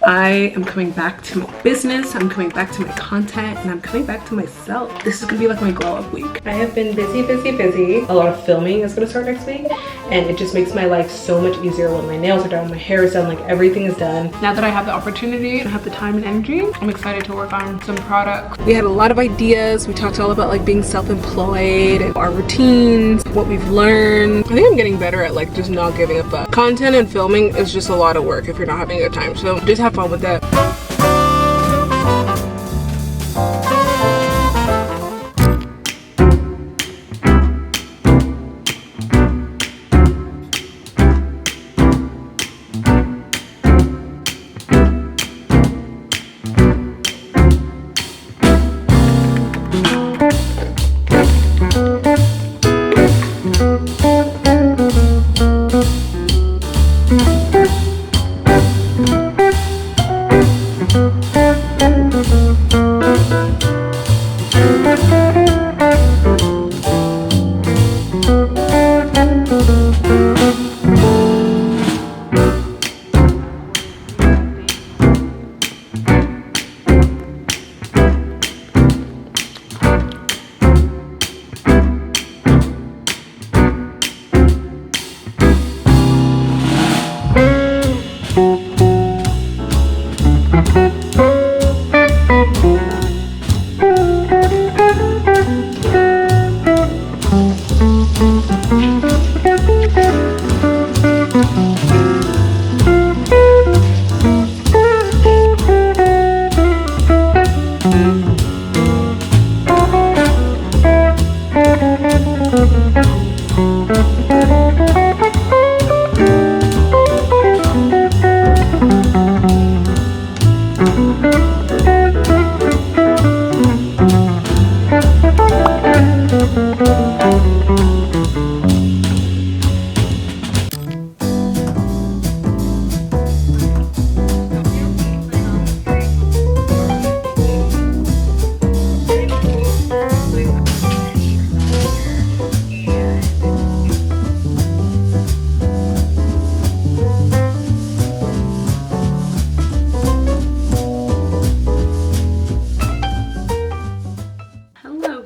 I am coming back to my business, I'm coming back to my content, and I'm coming back to myself. This is gonna be like my glow up week. I have been busy. A lot of filming is gonna start next week, and it just makes my life so much easier when my nails are done, my hair is done, like everything is done. Now that I have the opportunity and have the time and energy, I'm excited to work on some products. We had a lot of ideas. We talked all about like being self-employed and our routines, what we've learned. I think I'm getting better at like just not giving a fuck. Content and filming is just a lot of work if you're not having a good time. So just have fun with that.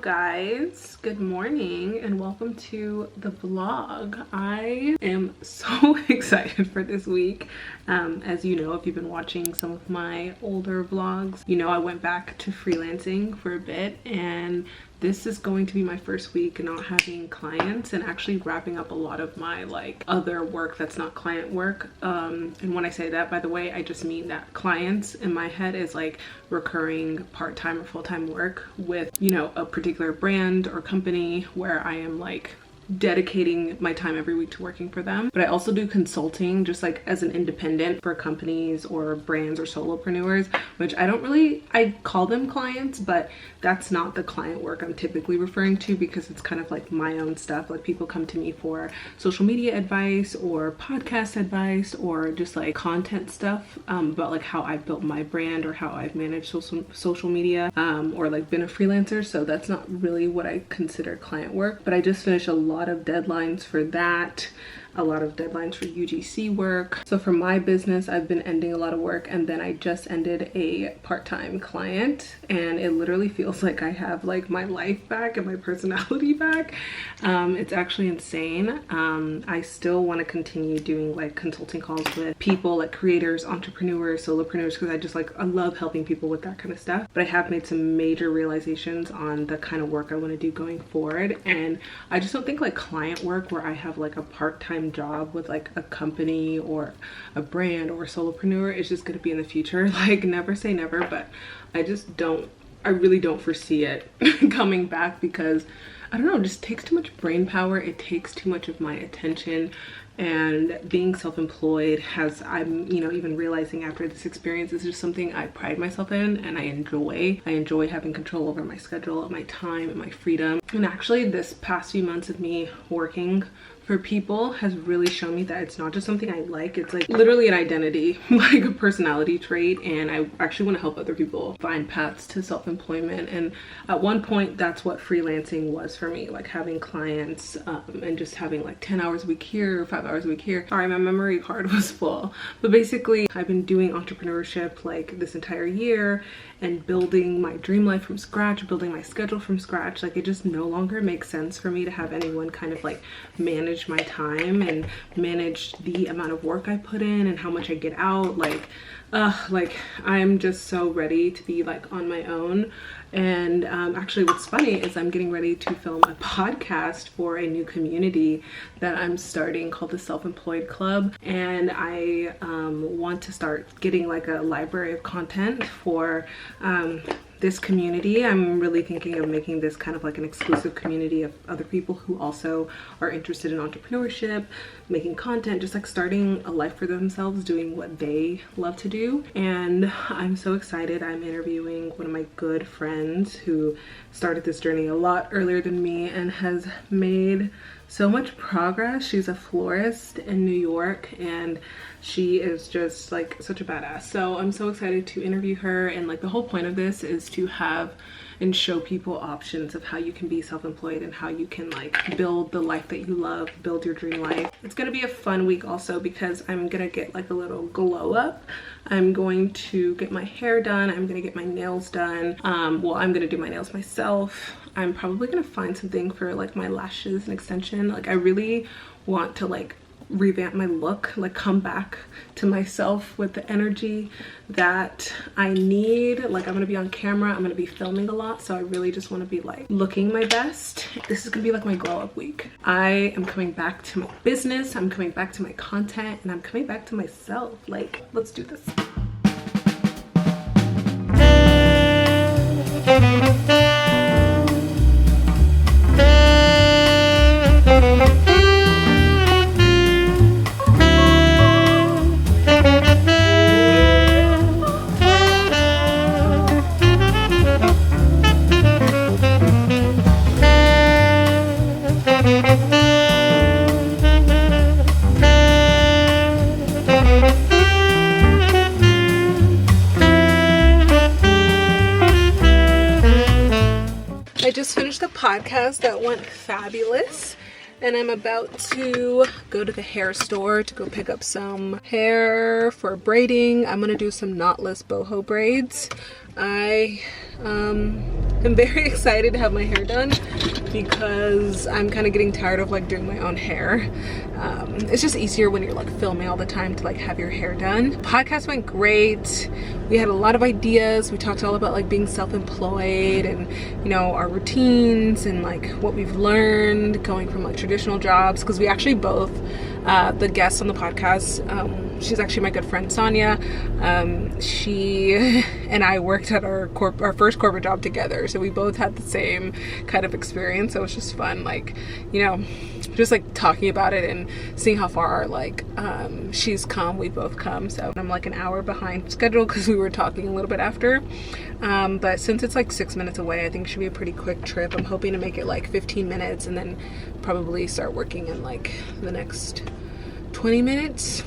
Guys, good morning and welcome to the vlog. I am so excited for this week. As you know, if you've been watching some of my older vlogs, you know I went back to freelancing for a bit, and this is going to be my first week not having clients and actually wrapping up a lot of my like other work that's not client work. And when I say that, by the way, I just mean that clients in my head is like recurring part-time or full-time work with, you know, a particular brand or company where I am like dedicating my time every week to working for them. But I also do consulting just like as an independent for companies or brands or solopreneurs, which I call them clients, but that's not the client work I'm typically referring to, because it's kind of like my own stuff. Like people come to me for social media advice or podcast advice or just like content stuff about like how I've built my brand or how I've managed social media or like been a freelancer. So that's not really what I consider client work, but I just finished a lot of deadlines for that, a lot of deadlines for UGC work. So for my business, I've been ending a lot of work, and then I just ended a part-time client, and it literally feels like I have like my life back and my personality back. It's actually insane. I still want to continue doing like consulting calls with people like creators, entrepreneurs, solopreneurs, because I love helping people with that kind of stuff. But I have made some major realizations on the kind of work I want to do going forward, and I just don't think like client work where I have like a part-time job with like a company or a brand or a solopreneur is just going to be in the future. Like never say never, but I really don't foresee it coming back, because I don't know, it just takes too much brain power. It takes too much of my attention. And being self-employed I'm even realizing after this experience, is just something I pride myself in and I enjoy having control over my schedule, my time, and my freedom. And actually this past few months of me working for people has really shown me that it's not just something I like, it's like literally an identity, like a personality trait. And I actually want to help other people find paths to self-employment. And at one point, that's what freelancing was for me, like having clients and just having like 10 hours a week here, 5 hours a week here. Sorry, my memory card was full. But basically, I've been doing entrepreneurship like this entire year and building my dream life from scratch, building my schedule from scratch. Like it just no longer makes sense for me to have anyone kind of like manage my time and manage the amount of work I put in and how much I get out. Like I'm just so ready to be like on my own. And actually what's funny is I'm getting ready to film a podcast for a new community that I'm starting called the Self-Employed Club. And I want to start getting like a library of content for this community. I'm really thinking of making this kind of like an exclusive community of other people who also are interested in entrepreneurship, making content, just like starting a life for themselves, doing what they love to do. And I'm so excited. I'm interviewing one of my good friends who started this journey a lot earlier than me and has made so much progress. She's a florist in New York and she is just like such a badass. So I'm so excited to interview her. And like the whole point of this is to have and show people options of how you can be self-employed and how you can like build the life that you love, build your dream life. It's gonna be a fun week also because I'm gonna get like a little glow up. I'm going to get my hair done. I'm gonna get my nails done. Well, I'm gonna do my nails myself. I'm probably gonna find something for like my lashes and extension. Like I really want to like revamp my look, like come back to myself with the energy that I need. Like I'm gonna be on camera, I'm gonna be filming a lot, so I really just want to be like looking my best. This is gonna be like my glow up week. I am coming back to my business, I'm coming back to my content, and I'm coming back to myself. Like, let's do this. I just finished a podcast that went fabulous and I'm about to go to the hair store to go pick up some hair for braiding. I'm gonna do some knotless boho braids. I am very excited to have my hair done because I'm kind of getting tired of like doing my own hair. It's just easier when you're like filming all the time to like have your hair done. Podcast went great. We had a lot of ideas. We talked all about like being self-employed and, you know, our routines and like what we've learned going from like traditional jobs, because we actually both the guest on the podcast, she's actually my good friend Sonia. She and I worked at our first corporate job together, so we both had the same kind of experience. So it was just fun, like, you know, just like talking about it and seeing how far like she's come, we both come. So I'm like an hour behind schedule because we were talking a little bit after, but since it's like 6 minutes away, I think it should be a pretty quick trip. I'm hoping to make it like 15 minutes and then probably start working in like the next 20 minutes.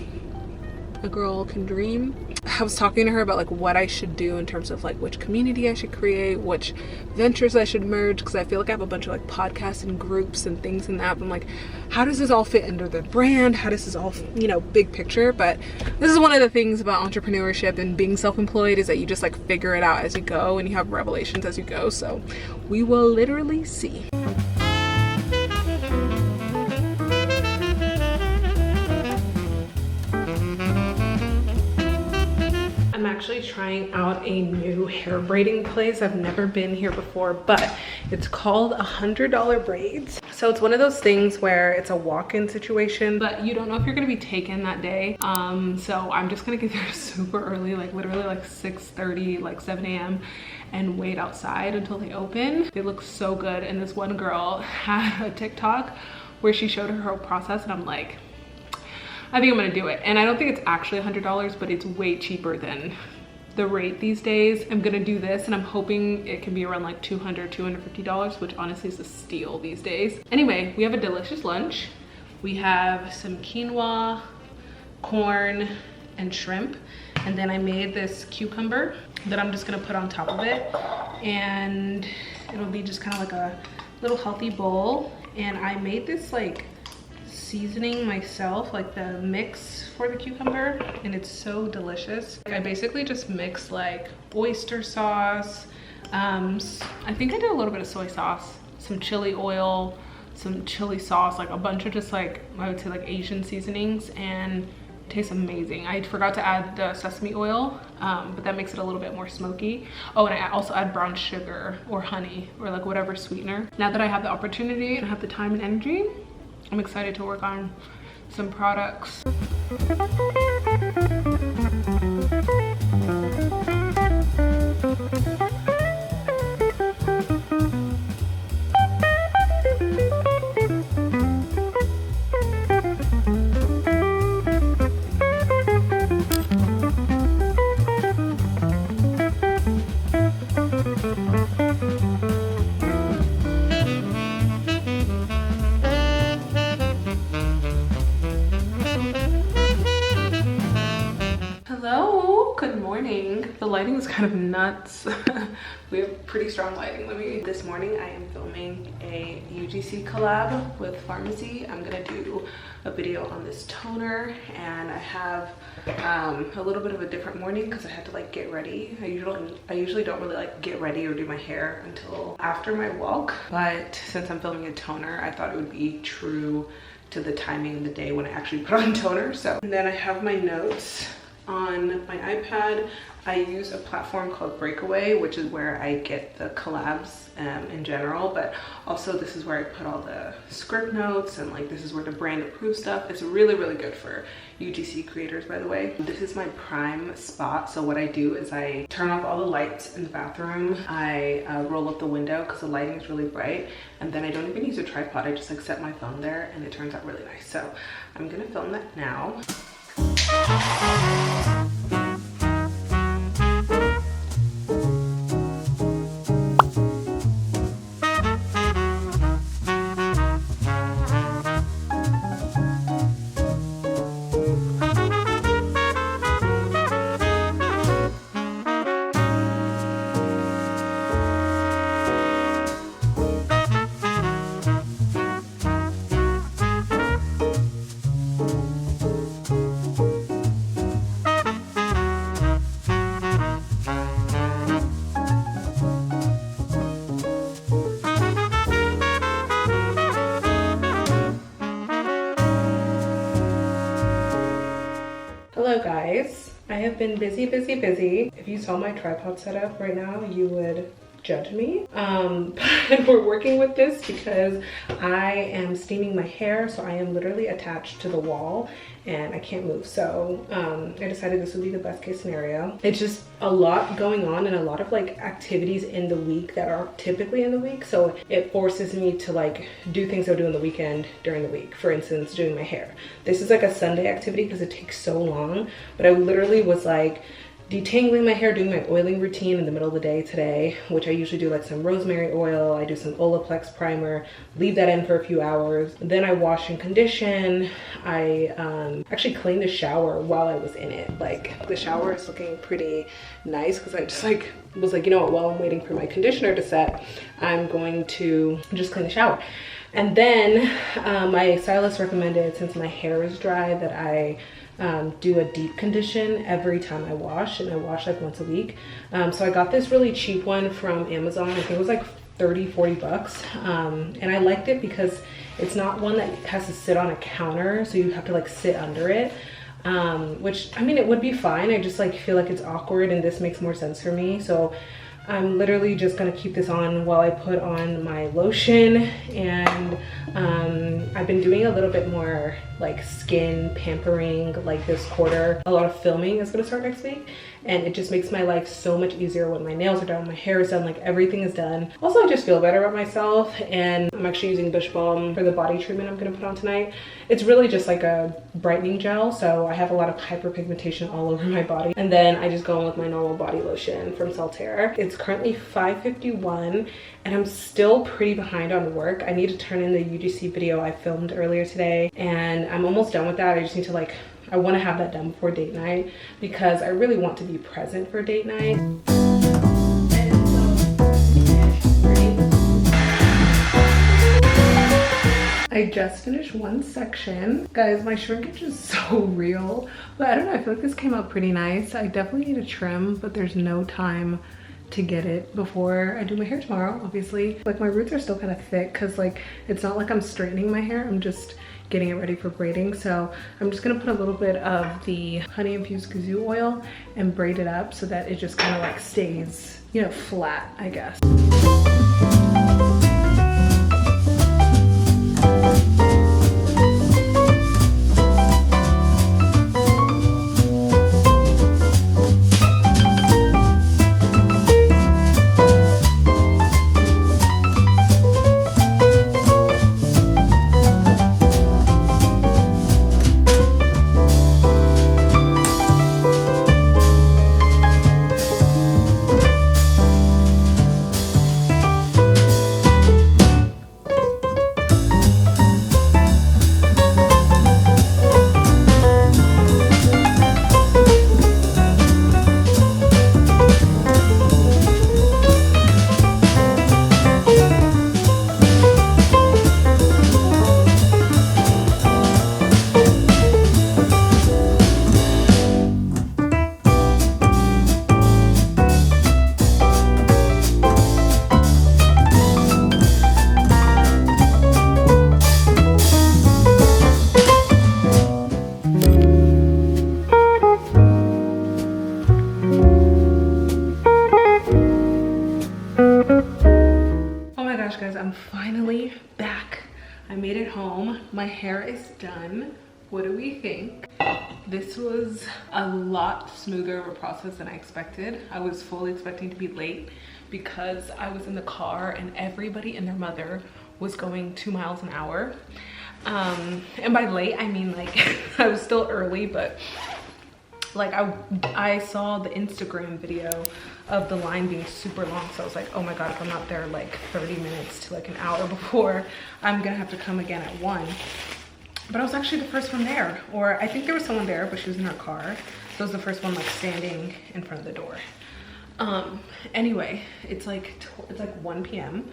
A girl can dream. I was talking to her about like what I should do in terms of like which community I should create, which ventures I should merge, because I feel like I have a bunch of like podcasts and groups and things in that. I'm like, how does this all fit under the brand? How does this all, you know, big picture? But this is one of the things about entrepreneurship and being self-employed is that you just like figure it out as you go and you have revelations as you go. So we will literally see. I'm actually trying out a new hair braiding place. I've never been here before, but it's called $100 Braids. So it's one of those things where it's a walk-in situation, but you don't know if you're gonna be taken that day. So I'm just gonna get there super early, like literally like 6:30, like 7 a.m. and wait outside until they open. They look so good. And this one girl had a TikTok where she showed her whole process, and I'm like, I think I'm gonna do it. And I don't think it's actually $100, but it's way cheaper than the rate these days. I'm gonna do this and I'm hoping it can be around like $200, $250, which honestly is a steal these days. Anyway, we have a delicious lunch. We have some quinoa, corn, and shrimp. And then I made this cucumber that I'm just gonna put on top of it. And it'll be just kind of like a little healthy bowl. And I made this like seasoning myself, like the mix for the cucumber, and it's so delicious. I basically just mixed like oyster sauce. I think I did a little bit of soy sauce, some chili oil, some chili sauce, like a bunch of just like, I would say like Asian seasonings, and it tastes amazing. I forgot to add the sesame oil, but that makes it a little bit more smoky. Oh, and I also add brown sugar or honey or like whatever sweetener. Now that I have the opportunity and I have the time and energy, I'm excited to work on some products. The lighting is kind of nuts. We have pretty strong lighting. This morning I am filming a UGC collab with Pharmacy. I'm gonna do a video on this toner, and I have a little bit of a different morning because I had to like get ready. I usually don't really like get ready or do my hair until after my walk, but since I'm filming a toner, I thought it would be true to the timing of the day when I actually put on toner. So, and then I have my notes on my iPad. I use a platform called Breakaway, which is where I get the collabs in general, but also this is where I put all the script notes, and like this is where the brand approved stuff. It's really, really good for UGC creators, by the way. This is my prime spot. So what I do is I turn off all the lights in the bathroom. I roll up the window because the lighting is really bright, and then I don't even use a tripod. I just like set my phone there and it turns out really nice. So I'm gonna film that now. Hello guys, I have been busy. If you saw my tripod setup right now, you would judge me. But we're working with this because I am steaming my hair, so I am literally attached to the wall and I can't move. So I decided this would be the best case scenario. It's just a lot going on and a lot of like activities in the week that are typically in the week. So it forces me to like do things I'll do on the weekend during the week. For instance, doing my hair. This is like a Sunday activity because it takes so long, but I literally was like detangling my hair, doing my oiling routine in the middle of the day today, which I usually do like some rosemary oil. I do some Olaplex primer, leave that in for a few hours. Then I wash and condition. I actually cleaned the shower while I was in it. Like the shower is looking pretty nice because I just like was like, you know what, while I'm waiting for my conditioner to set, I'm going to just clean the shower. And then my stylist recommended, since my hair is dry, that I do a deep condition every time I wash, and I wash like once a week. So I got this really cheap one from Amazon. I think it was like 30-40 bucks. And I liked it because it's not one that has to sit on a counter, so you have to like sit under it. Which, I mean, it would be fine. I just like feel like it's awkward, and this makes more sense for me. So I'm literally just gonna keep this on while I put on my lotion. And I've been doing a little bit more like skin pampering like this quarter. A lot of filming is gonna start next week, and it just makes my life so much easier when my nails are done, my hair is done, like everything is done. Also, I just feel better about myself, and I'm actually using Bush Balm for the body treatment I'm gonna put on tonight. It's really just like a brightening gel, so I have a lot of hyperpigmentation all over my body. And then I just go in with my normal body lotion from Salterra. It's It's currently 5:51 and I'm still pretty behind on work. I need to turn in the UGC video I filmed earlier today, and I'm almost done with that. I just need to I want to have that done before date night because I really want to be present for date night. I just finished one section. Guys, my shrinkage is so real, but I don't know, I feel like this came out pretty nice. I definitely need a trim, but there's no time to get it before I do my hair tomorrow, obviously. Like, my roots are still kind of thick because it's not like I'm straightening my hair, I'm just getting it ready for braiding. So I'm just gonna put a little bit of the honey infused kazoo oil and braid it up so that it just kind of stays, you know, flat, I guess. I'm finally back. I made it home. My hair is done. What do we think? This was a lot smoother of a process than I expected. I was fully expecting to be late because I was in the car and everybody and their mother was going 2 miles an hour. And by late, I mean I was still early, but I saw the Instagram video of the line being super long, so I was like, oh my god, if I'm not there 30 minutes to an hour before, I'm gonna have to come again at 1. But I was actually the first one there, or I think there was someone there, but she was in her car, so I was the first one standing in front of the door. Anyway, it's 1 p.m.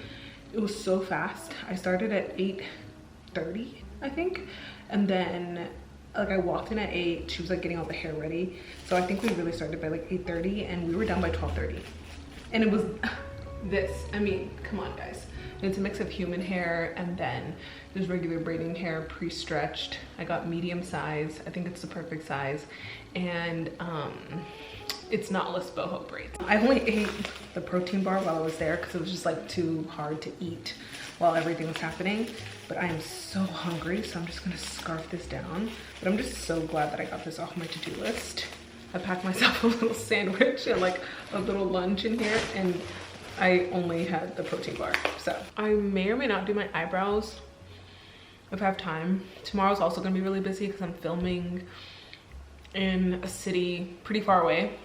It was so fast. I started at 8:30, I think, and then I walked in at 8. She was getting all the hair ready, so I think we really started by 8:30 and we were done by 12:30. And it was this, I mean, come on guys. It's a mix of human hair and then there's regular braiding hair, pre-stretched. I got medium size. I think it's the perfect size, and it's knotless boho braids. I only ate the protein bar while I was there because it was just too hard to eat while everything was happening. But I am so hungry, so I'm just gonna scarf this down. But I'm just so glad that I got this off my to-do list. I packed myself a little sandwich and a little lunch in here, and I only had the protein bar. So I may or may not do my eyebrows if I have time. Tomorrow's also gonna be really busy because I'm filming in a city pretty far away.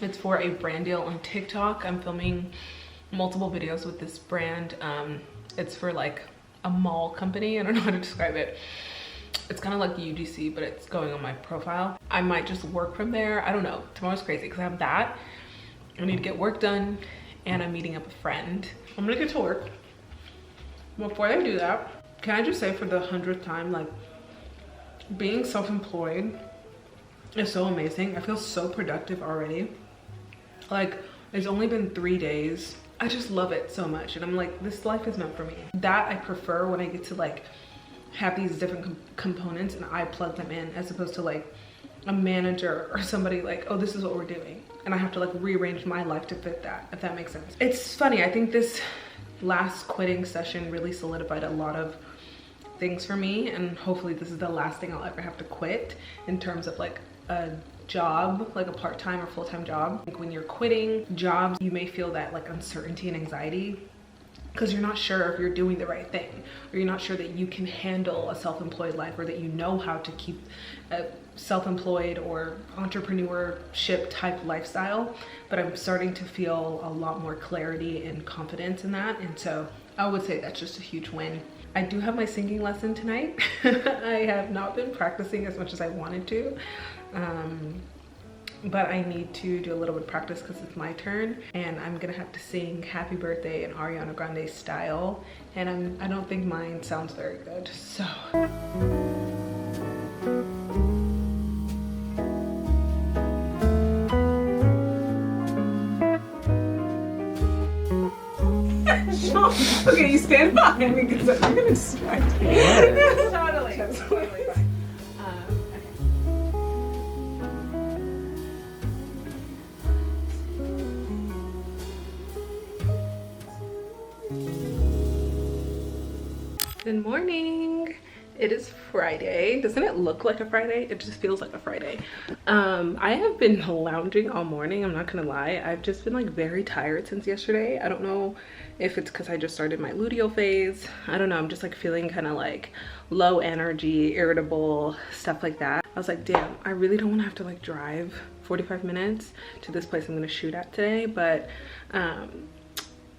It's for a brand deal on TikTok. I'm filming multiple videos with this brand. It's for a mall company. I don't know how to describe it. It's kind of like UGC, but it's going on my profile. I might just work from there. I don't know. Tomorrow's crazy because I have that. I need to get work done, and I'm meeting up a friend. I'm gonna get to work. Before I do that, can I just say for the 100th time, being self-employed is so amazing. I feel so productive already. It's only been 3 days. I just love it so much, and I'm this life is meant for me. That I prefer when I get to have these different components and I plug them in, as opposed to a manager or somebody oh, this is what we're doing, and I have to rearrange my life to fit that, if that makes sense. It's funny, I think this last quitting session really solidified a lot of things for me, and hopefully this is the last thing I'll ever have to quit in terms of a job, a part-time or full-time job. When you're quitting jobs, you may feel that uncertainty and anxiety, because you're not sure if you're doing the right thing, or you're not sure that you can handle a self-employed life, or that you know how to keep a self-employed or entrepreneurship type lifestyle. But I'm starting to feel a lot more clarity and confidence in that, and so I would say that's just a huge win. I do have my singing lesson tonight. I have not been practicing as much as I wanted to, but I need to do a little bit of practice because it's my turn, and I'm gonna have to sing Happy Birthday in Ariana Grande style, and I don't think mine sounds very good, so. Okay, you stand behind me because I'm gonna distract you. Totally. That's totally fine. Good morning. It is Friday. Doesn't it look like a Friday? It just feels like a Friday. I have been lounging all morning, I'm not gonna lie. I've just been like very tired since yesterday. I don't know if it's because I just started my luteal phase. I don't know, I'm just like feeling kind of like low energy, irritable, stuff like that. I was like, damn, I really don't want to have to like drive 45 minutes to this place I'm gonna shoot at today, but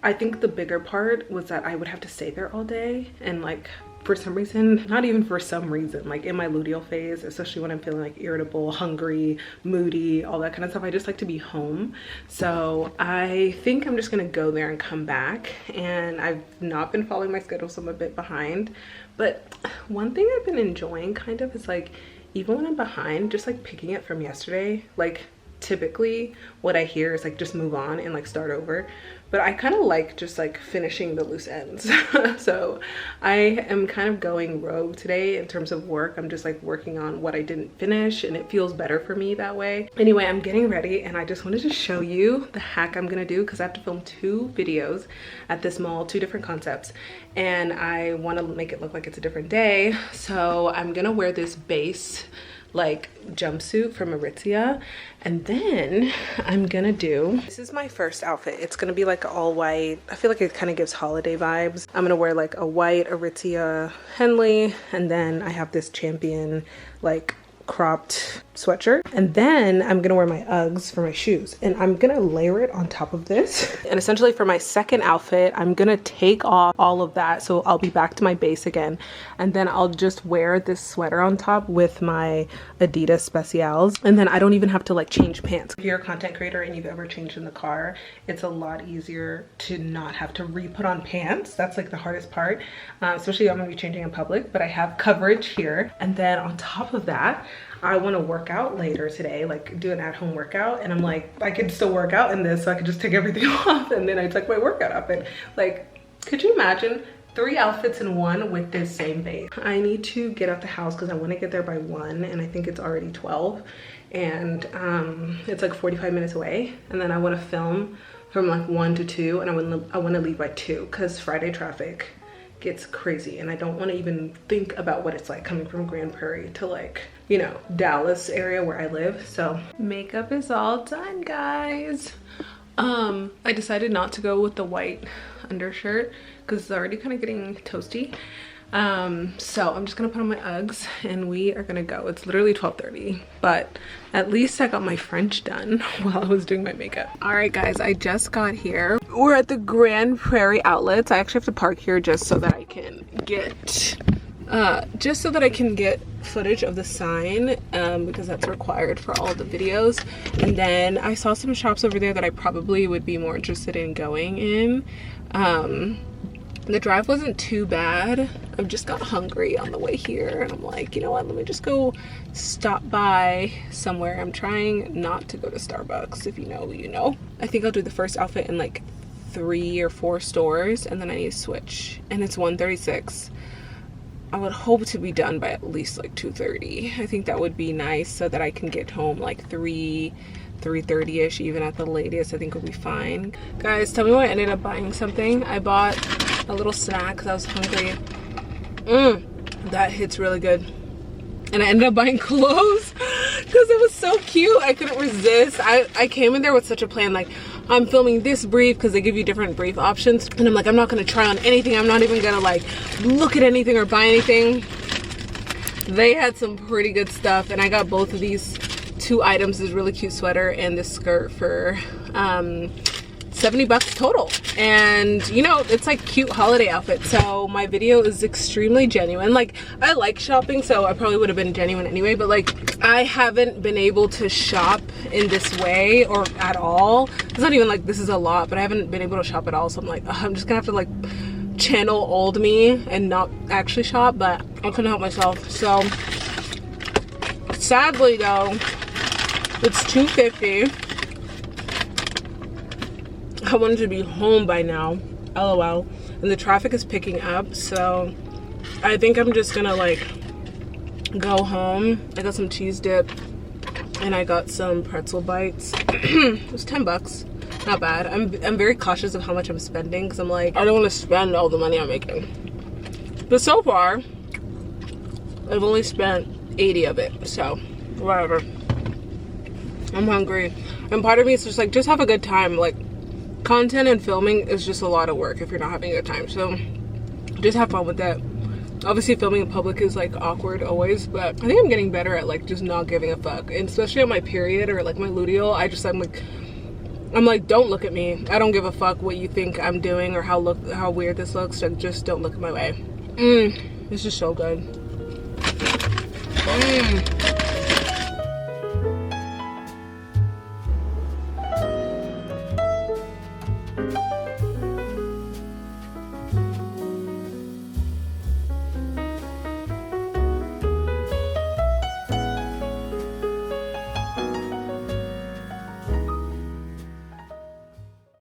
I think the bigger part was that I would have to stay there all day, and like for some reason, not even for some reason, like in my luteal phase, especially when I'm feeling like irritable, hungry, moody, all that kind of stuff, I just like to be home. So I think I'm just gonna go there and come back, and I've not been following my schedule, so I'm a bit behind. But one thing I've been enjoying kind of is like, even when I'm behind, just like picking it from yesterday. Like typically what I hear is like just move on and like start over, but I kind of like just like finishing the loose ends. So I am kind of going rogue today in terms of work. I'm just like working on what I didn't finish, and it feels better for me that way. Anyway, I'm getting ready, and I just wanted to show you the hack I'm gonna do because I have to film 2 videos at this mall, 2 different concepts, and I want to make it look like it's a different day. So I'm gonna wear this base like jumpsuit from Aritzia, and then I'm gonna do, this is my first outfit. It's gonna be like all white. I feel like it kind of gives holiday vibes. I'm gonna wear like a white Aritzia Henley, and then I have this Champion like cropped sweatshirt, and then I'm gonna wear my Uggs for my shoes, and I'm gonna layer it on top of this. And essentially for my second outfit, I'm gonna take off all of that, so I'll be back to my base again, and then I'll just wear this sweater on top with my Adidas Specials, and then I don't even have to like change pants. If you're a content creator and you've ever changed in the car, it's a lot easier to not have to re-put on pants. That's like the hardest part, especially I'm gonna be changing in public, but I have coverage here. And then on top of that, I want to work out later today, like do an at-home workout, and I'm like, I could still work out in this, so I could just take everything off, and then I took my workout outfit. Like, could you imagine 3 outfits in one with this same base? I need to get out the house because I want to get there by 1, and I think it's already 12, and it's like 45 minutes away, and then I want to film from like 1 to 2, and I want to leave by 2 because Friday traffic gets crazy, and I don't want to even think about what it's like coming from Grand Prairie to like, you know, Dallas area where I live. So makeup is all done, guys. I decided not to go with the white undershirt because it's already kind of getting toasty. So I'm just gonna put on my Uggs and we are gonna go. It's literally 12:30, but at least I got my French done while I was doing my makeup. All right, guys, I just got here. We're at the Grand Prairie outlets. I actually have to park here just so that I can get footage of the sign, because that's required for all the videos. And then I saw some shops over there that I probably would be more interested in going in. The drive wasn't too bad. I just got hungry on the way here, and I'm like, you know what, let me just go stop by somewhere. I'm trying not to go to Starbucks. If you know, you know. I think I'll do the first outfit in like 3 or 4 stores, and then I need to switch, and it's 1:36. I would hope to be done by at least like 2:30. I think that would be nice so that I can get home like 3:30ish, even at the latest. I think we'll be fine. Guys, tell me why I ended up buying something. I bought a little snack because I was hungry. That hits really good. And I ended up buying clothes. because it was so cute. I couldn't resist. I came in there with such a plan, like, I'm filming this brief because they give you different brief options, and I'm like, I'm not gonna try on anything. I'm not even gonna like look at anything or buy anything. They had some pretty good stuff, and I got both of these 2 items, this really cute sweater and this skirt, for $70 total. And you know, it's like cute holiday outfit. So my video is extremely genuine. Like, I like shopping, so I probably would have been genuine anyway, but like, I haven't been able to shop in this way or at all. It's not even like this is a lot, but I haven't been able to shop at all. So I'm like, ugh, I'm just gonna have to like channel old me and not actually shop, but I couldn't help myself. So sadly though, it's $2.50. I wanted to be home by now, LOL, and the traffic is picking up, so I think I'm just gonna like go home. I got some cheese dip and I got some pretzel bites. It was $10, not bad. I'm very cautious of how much I'm spending, because I'm like, I don't want to spend all the money I'm making. But so far, I've only spent 80 of it, so whatever. I'm hungry, and part of me is just like, just have a good time. Like, content and filming is just a lot of work if you're not having a good time, so just have fun with that. Obviously filming in public is like awkward always, but I think I'm getting better at like just not giving a fuck, and especially on my period or like my luteal, I'm like, don't look at me. I don't give a fuck what you think I'm doing or how weird this looks. Like, just don't look at my way. This is so good.